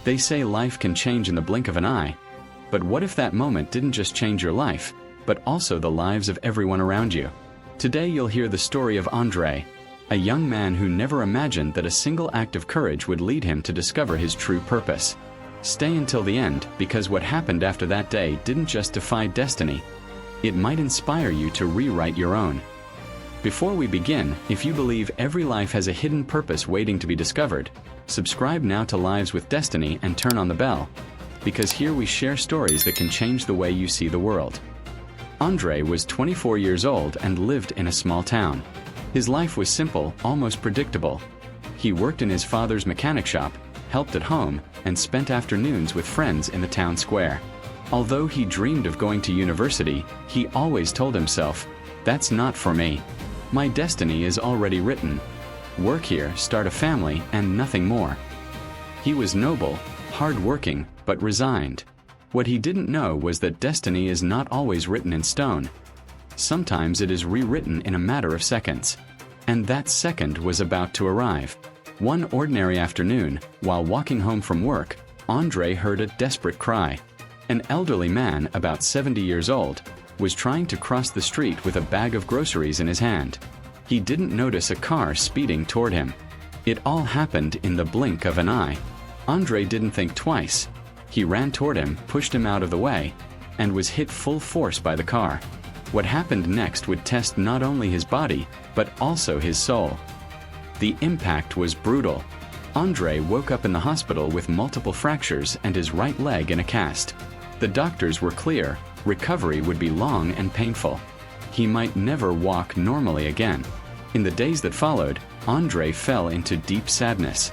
They say life can change in the blink of an eye. But what if that moment didn't just change your life, but also the lives of everyone around you? Today you'll hear the story of Andrei, a young man who never imagined that a single act of courage would lead him to discover his true purpose. Stay until the end, because what happened after that day didn't just defy destiny. It might inspire you to rewrite your own. Before we begin, if you believe every life has a hidden purpose waiting to be discovered, subscribe now to Lives with Destiny and turn on the bell, because here we share stories that can change the way you see the world. Andrei was 24 years old and lived in a small town. His life was simple, almost predictable. He worked in his father's mechanic shop, helped at home, and spent afternoons with friends in the town square. Although he dreamed of going to university, he always told himself, "That's not for me. My destiny is already written. Work here, start a family, and nothing more." He was noble, hard-working, but resigned. What he didn't know was that destiny is not always written in stone. Sometimes it is rewritten in a matter of seconds. And that second was about to arrive. One ordinary afternoon, while walking home from work, Andrei heard a desperate cry. An elderly man, about 70 years old, was trying to cross the street with a bag of groceries in his hand. He didn't notice a car speeding toward him. It all happened in the blink of an eye. Andrei didn't think twice. He ran toward him, pushed him out of the way, and was hit full force by the car. What happened next would test not only his body, but also his soul. The impact was brutal. Andrei woke up in the hospital with multiple fractures and his right leg in a cast. The doctors were clear: recovery would be long and painful. He might never walk normally again. In the days that followed, Andrei fell into deep sadness.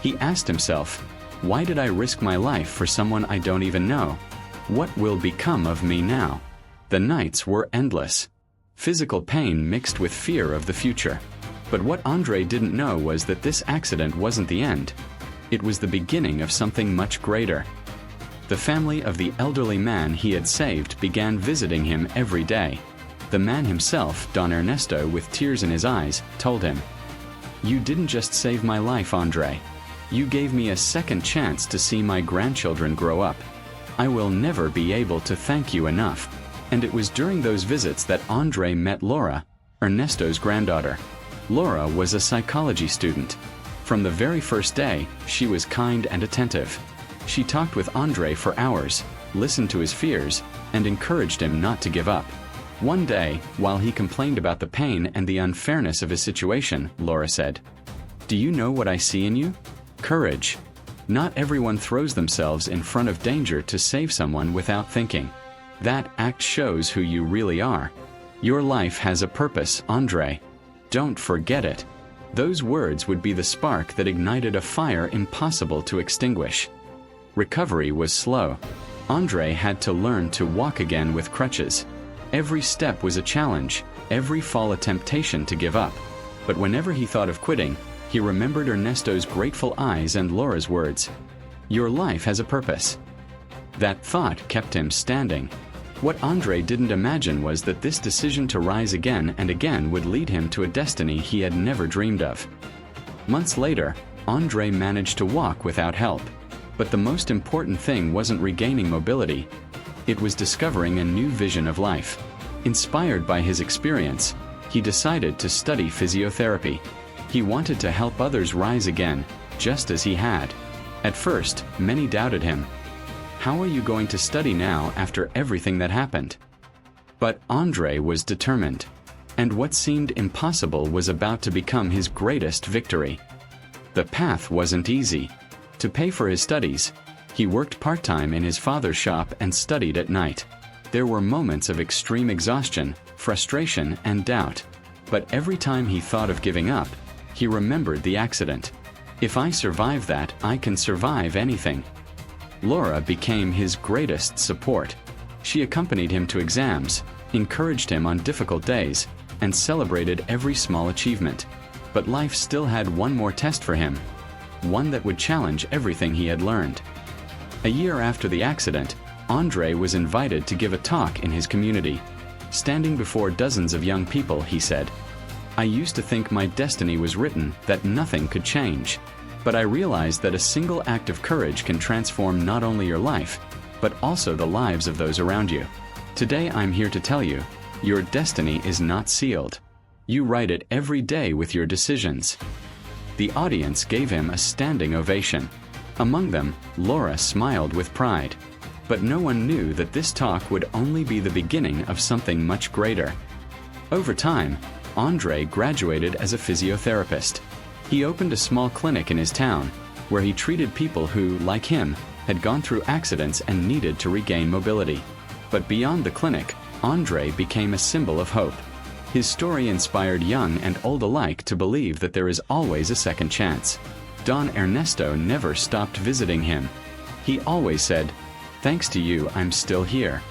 He asked himself, "Why did I risk my life for someone I don't even know? What will become of me now?" The nights were endless. Physical pain mixed with fear of the future. But what Andrei didn't know was that this accident wasn't the end. It was the beginning of something much greater. The family of the elderly man he had saved began visiting him every day. The man himself, Don Ernesto, with tears in his eyes, told him, "You didn't just save my life, Andrei. You gave me a second chance to see my grandchildren grow up. I will never be able to thank you enough." And it was during those visits that Andrei met Laura, Ernesto's granddaughter. Laura was a psychology student. From the very first day, she was kind and attentive. She talked with Andrei for hours, listened to his fears, and encouraged him not to give up. One day, while he complained about the pain and the unfairness of his situation, Laura said, "Do you know what I see in you? Courage. Not everyone throws themselves in front of danger to save someone without thinking. That act shows who you really are. Your life has a purpose, Andrei. Don't forget it." Those words would be the spark that ignited a fire impossible to extinguish. Recovery was slow. Andrei had to learn to walk again with crutches. Every step was a challenge, every fall a temptation to give up. But whenever he thought of quitting, he remembered Ernesto's grateful eyes and Laura's words, "Your life has a purpose." That thought kept him standing. What Andrei didn't imagine was that this decision to rise again and again would lead him to a destiny he had never dreamed of. Months later, Andrei managed to walk without help. But the most important thing wasn't regaining mobility. It was discovering a new vision of life. Inspired by his experience, he decided to study physiotherapy. He wanted to help others rise again, just as he had. At first, many doubted him. "How are you going to study now after everything that happened?" But Andrei was determined. And what seemed impossible was about to become his greatest victory. The path wasn't easy. To pay for his studies, he worked part-time in his father's shop and studied at night. There were moments of extreme exhaustion, frustration, and doubt. But every time he thought of giving up, he remembered the accident. "If I survive that, I can survive anything." Laura became his greatest support. She accompanied him to exams, encouraged him on difficult days, and celebrated every small achievement. But life still had one more test for him, one that would challenge everything he had learned. A year after the accident, Andrei was invited to give a talk in his community. Standing before dozens of young people, he said, "I used to think my destiny was written, that nothing could change. But I realized that a single act of courage can transform not only your life, but also the lives of those around you. Today I'm here to tell you, your destiny is not sealed. You write it every day with your decisions. The audience gave him a standing ovation. Among them, Laura smiled with pride. But no one knew that this talk would only be the beginning of something much greater. Over time, Andre graduated as a physiotherapist. He opened a small clinic in his town, where he treated people who, like him, had gone through accidents and needed to regain mobility. But beyond the clinic, Andre became a symbol of hope. His story inspired young and old alike to believe that there is always a second chance. Don Ernesto never stopped visiting him. He always said, "Thanks to you, I'm still here.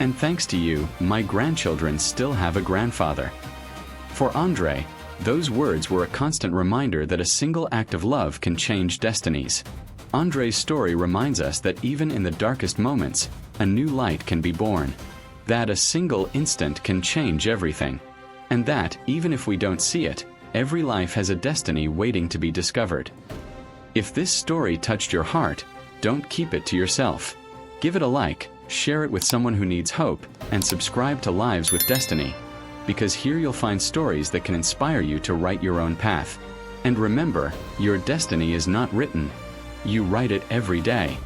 And thanks to you, my grandchildren still have a grandfather." For Andre, those words were a constant reminder that a single act of love can change destinies. Andre's story reminds us that even in the darkest moments, a new light can be born. That a single instant can change everything. And that, even if we don't see it, every life has a destiny waiting to be discovered. If this story touched your heart, don't keep it to yourself. Give it a like, share it with someone who needs hope, and subscribe to Lives with Destiny. Because here you'll find stories that can inspire you to write your own path. And remember, your destiny is not written. You write it every day.